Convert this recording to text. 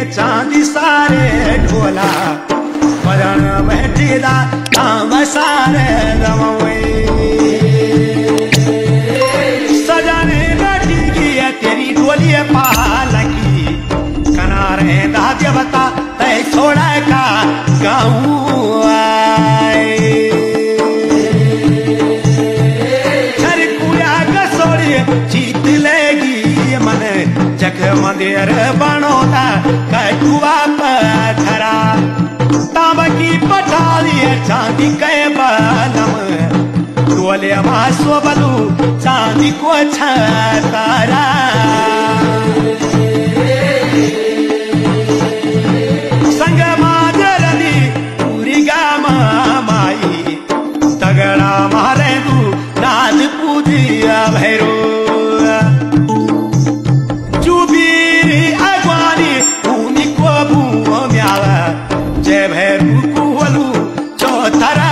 चांदी सारे ढोला बजन बैठीदा ताम सारे दमवे सजाने बैठी की तेरी डोली पालकी कनारे दा देवता तै छोड़ा का गाँव जीत लेगी मन जग मंदिर बनोता कटुआ पथरा तांब की पठाली चांदी के बलम डोले मासो बलू चांदी को छतारा संग माजरनी पूरी गामा माई तगड़ा मारे तू नाद पूजिया भैरो जय भैरू कुवलू चौथरा